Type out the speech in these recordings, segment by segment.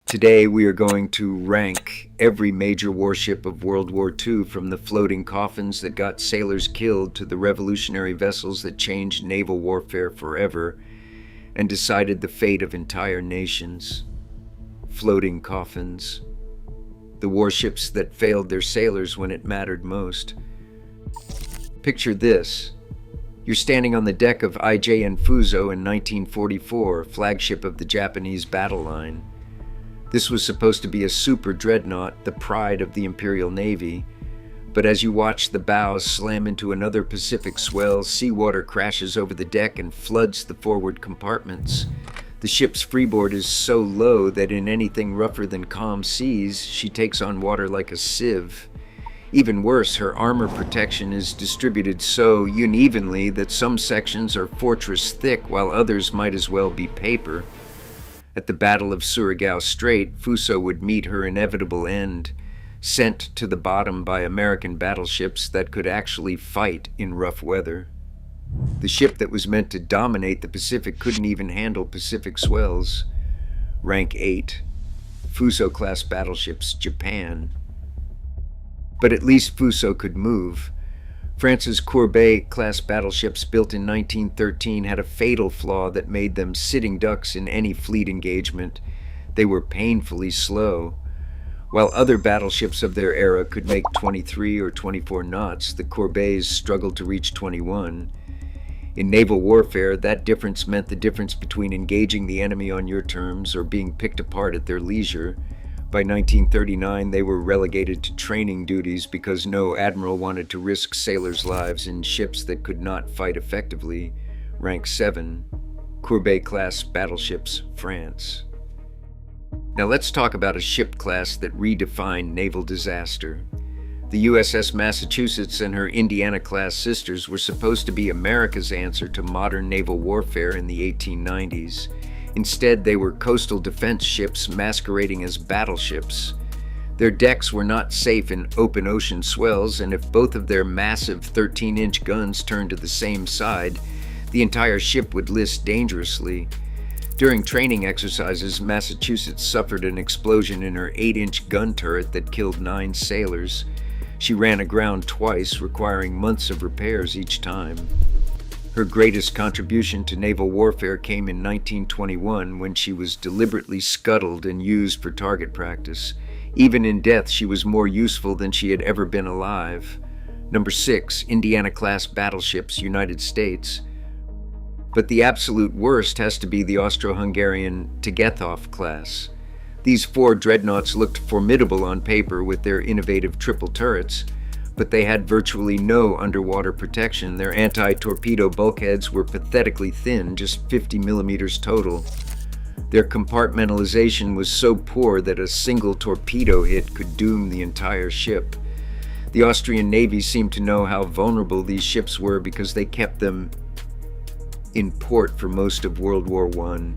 Today we are going to rank every major warship of World War II, from the floating coffins that got sailors killed to the revolutionary vessels that changed naval warfare forever and decided the fate of entire nations. Floating coffins. The warships that failed their sailors when it mattered most. Picture this. You're standing on the deck of IJN FUSO in 1944, flagship of the Japanese battle line. This was supposed to be a super dreadnought, the pride of the Imperial Navy. But as you watch the bows slam into another Pacific swell, seawater crashes over the deck and floods the forward compartments. The ship's freeboard is so low that in anything rougher than calm seas, she takes on water like a sieve. Even worse, her armor protection is distributed so unevenly that some sections are fortress thick while others might as well be paper. At the Battle of Surigao Strait, FUSO would meet her inevitable end, sent to the bottom by American battleships that could actually fight in rough weather. The ship that was meant to dominate the Pacific couldn't even handle Pacific swells. Rank 8. FUSO-class battleships, Japan. But at least FUSO could move. France's Courbet-class battleships, built in 1913, had a fatal flaw that made them sitting ducks in any fleet engagement. They were painfully slow. While other battleships of their era could make 23 or 24 knots, the Courbets struggled to reach 21. In naval warfare, that difference meant the difference between engaging the enemy on your terms or being picked apart at their leisure. By 1939, they were relegated to training duties because no admiral wanted to risk sailors' lives in ships that could not fight effectively. Rank 7. Courbet-class battleships, France. Now let's talk about a ship class that redefined naval disaster. The USS Massachusetts and her Indiana-class sisters were supposed to be America's answer to modern naval warfare in the 1890s. Instead, they were coastal defense ships masquerading as battleships. Their decks were not safe in open ocean swells, and if both of their massive 13-inch guns turned to the same side, the entire ship would list dangerously. During training exercises, Massachusetts suffered an explosion in her 8-inch gun turret that killed 9 sailors. She ran aground twice, requiring months of repairs each time. Her greatest contribution to naval warfare came in 1921, when she was deliberately scuttled and used for target practice. Even in death, she was more useful than she had ever been alive. Number 6, Indiana-class battleships, United States. But the absolute worst has to be the Austro-Hungarian Tegetthoff class. These 4 dreadnoughts looked formidable on paper with their innovative triple turrets, but they had virtually no underwater protection. Their anti-torpedo bulkheads were pathetically thin, just 50 millimeters total. Their compartmentalization was so poor that a single torpedo hit could doom the entire ship. The Austrian Navy seemed to know how vulnerable these ships were because they kept them in port for most of World War I.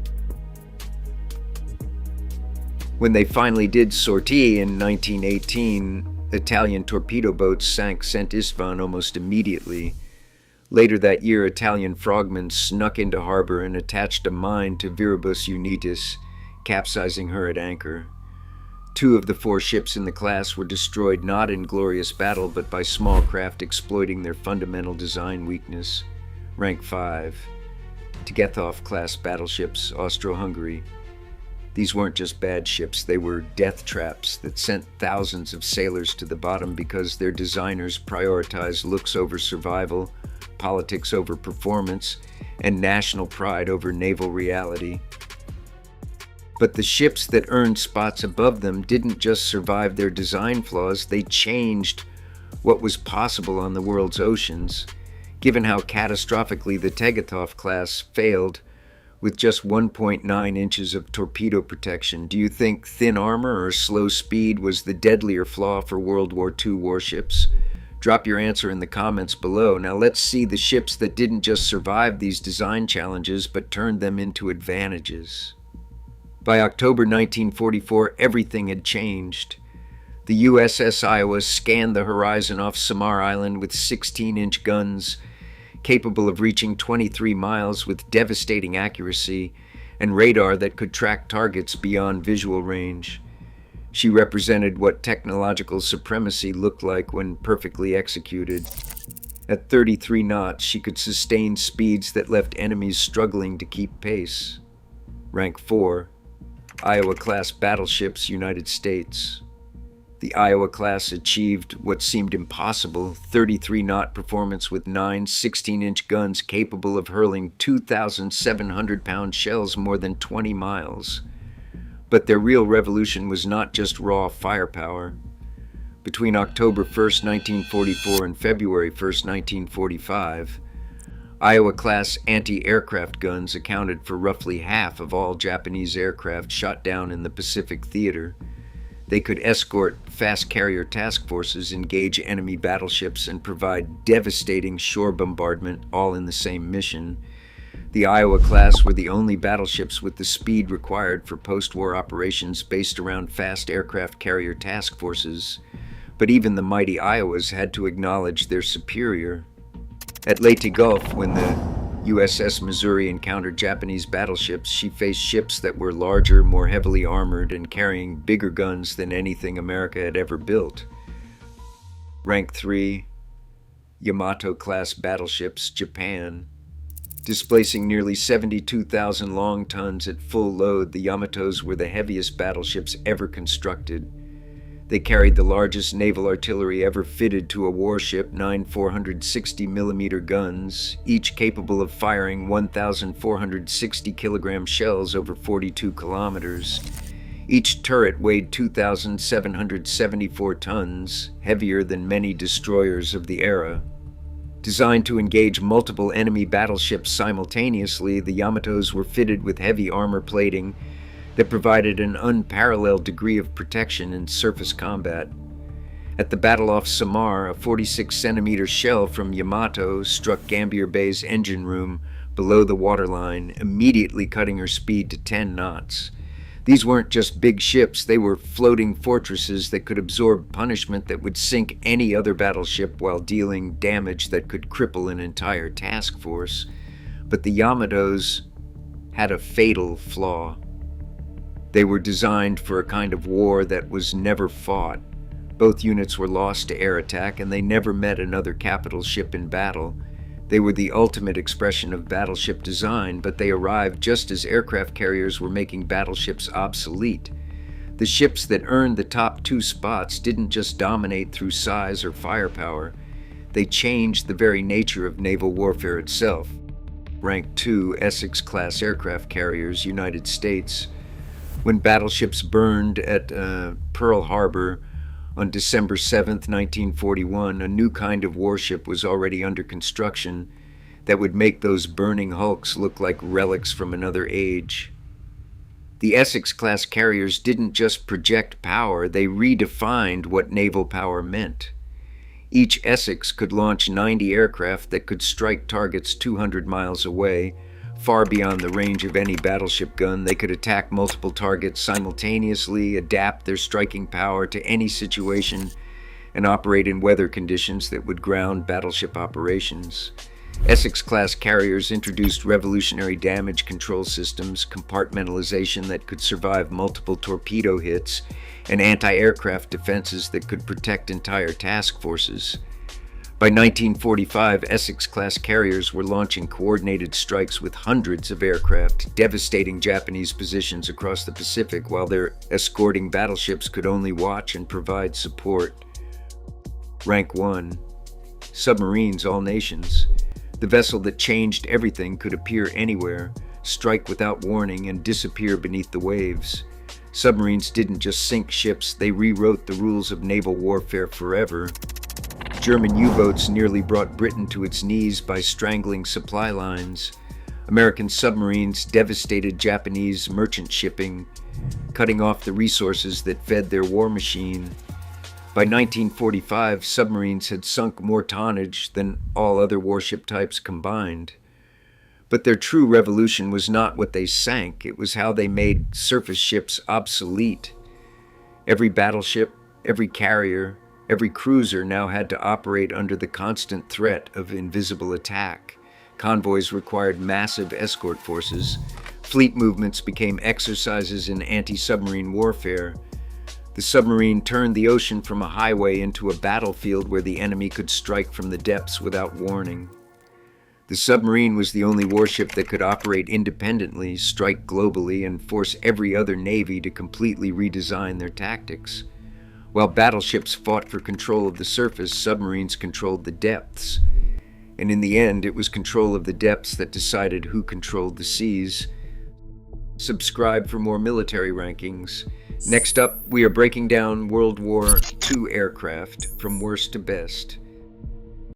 When they finally did sortie in 1918, Italian torpedo boats sank St. Istvan almost immediately. Later that year, Italian frogmen snuck into harbor and attached a mine to Viribus Unitas, capsizing her at anchor. 2 of the 4 ships in the class were destroyed not in glorious battle, but by small craft exploiting their fundamental design weakness. Rank 5. Tegetthoff-class battleships, Austro-Hungary. These weren't just bad ships, they were death traps that sent thousands of sailors to the bottom because their designers prioritized looks over survival, politics over performance, and national pride over naval reality. But the ships that earned spots above them didn't just survive their design flaws, they changed what was possible on the world's oceans. Given how catastrophically the Tegetthoff class failed, with just 1.9 inches of torpedo protection, do you think thin armor or slow speed was the deadlier flaw for World War II warships? Drop your answer in the comments below. Now let's see the ships that didn't just survive these design challenges, but turned them into advantages. By October 1944, everything had changed. The USS Iowa scanned the horizon off Samar Island with 16-inch guns, capable of reaching 23 miles with devastating accuracy, and radar that could track targets beyond visual range. She represented what technological supremacy looked like when perfectly executed. At 33 knots, she could sustain speeds that left enemies struggling to keep pace. Rank 4, Iowa-class battleships, United States. The Iowa-class achieved what seemed impossible, 33-knot performance with 9 16-inch guns capable of hurling 2,700-pound shells more than 20 miles. But their real revolution was not just raw firepower. Between October 1st, 1944 and February 1st, 1945, Iowa-class anti-aircraft guns accounted for roughly half of all Japanese aircraft shot down in the Pacific theater. They could escort fast carrier task forces, engage enemy battleships, and provide devastating shore bombardment, all in the same mission. The Iowa-class were the only battleships with the speed required for post-war operations based around fast aircraft carrier task forces. But even the mighty Iowas had to acknowledge their superior. At Leyte Gulf, when the USS Missouri encountered Japanese battleships, she faced ships that were larger, more heavily armored, and carrying bigger guns than anything America had ever built. Rank 3, Yamato-class battleships, Japan. Displacing nearly 72,000 long tons at full load, the Yamatos were the heaviest battleships ever constructed. They carried the largest naval artillery ever fitted to a warship, 9 460mm guns, each capable of firing 1,460-kilogram shells over 42 kilometers. Each turret weighed 2,774 tons, heavier than many destroyers of the era. Designed to engage multiple enemy battleships simultaneously, the Yamatos were fitted with heavy armor plating that provided an unparalleled degree of protection in surface combat. At the battle off Samar, a 46-centimeter shell from Yamato struck Gambier Bay's engine room below the waterline, immediately cutting her speed to 10 knots. These weren't just big ships, they were floating fortresses that could absorb punishment that would sink any other battleship while dealing damage that could cripple an entire task force. But the Yamatos had a fatal flaw. They were designed for a kind of war that was never fought. Both units were lost to air attack, and they never met another capital ship in battle. They were the ultimate expression of battleship design, but they arrived just as aircraft carriers were making battleships obsolete. The ships that earned the top 2 spots didn't just dominate through size or firepower. They changed the very nature of naval warfare itself. Rank 2 Essex-class aircraft carriers, United States. When battleships burned at Pearl Harbor on December 7, 1941, a new kind of warship was already under construction that would make those burning hulks look like relics from another age. The Essex-class carriers didn't just project power, they redefined what naval power meant. Each Essex could launch 90 aircraft that could strike targets 200 miles away, far beyond the range of any battleship gun. They could attack multiple targets simultaneously, adapt their striking power to any situation, and operate in weather conditions that would ground battleship operations. Essex-class carriers introduced revolutionary damage control systems, compartmentalization that could survive multiple torpedo hits, and anti-aircraft defenses that could protect entire task forces. By 1945, Essex-class carriers were launching coordinated strikes with hundreds of aircraft, devastating Japanese positions across the Pacific while their escorting battleships could only watch and provide support. Rank 1. Submarines, all nations. The vessel that changed everything could appear anywhere, strike without warning, and disappear beneath the waves. Submarines didn't just sink ships, they rewrote the rules of naval warfare forever. German U-boats nearly brought Britain to its knees by strangling supply lines. American submarines devastated Japanese merchant shipping, cutting off the resources that fed their war machine. By 1945, submarines had sunk more tonnage than all other warship types combined. But their true revolution was not what they sank, it was how they made surface ships obsolete. Every battleship, every carrier, every cruiser now had to operate under the constant threat of invisible attack. Convoys required massive escort forces. Fleet movements became exercises in anti-submarine warfare. The submarine turned the ocean from a highway into a battlefield where the enemy could strike from the depths without warning. The submarine was the only warship that could operate independently, strike globally, and force every other navy to completely redesign their tactics. While battleships fought for control of the surface, submarines controlled the depths. And in the end, it was control of the depths that decided who controlled the seas. Subscribe for more military rankings. Next up, we are breaking down World War II aircraft from worst to best.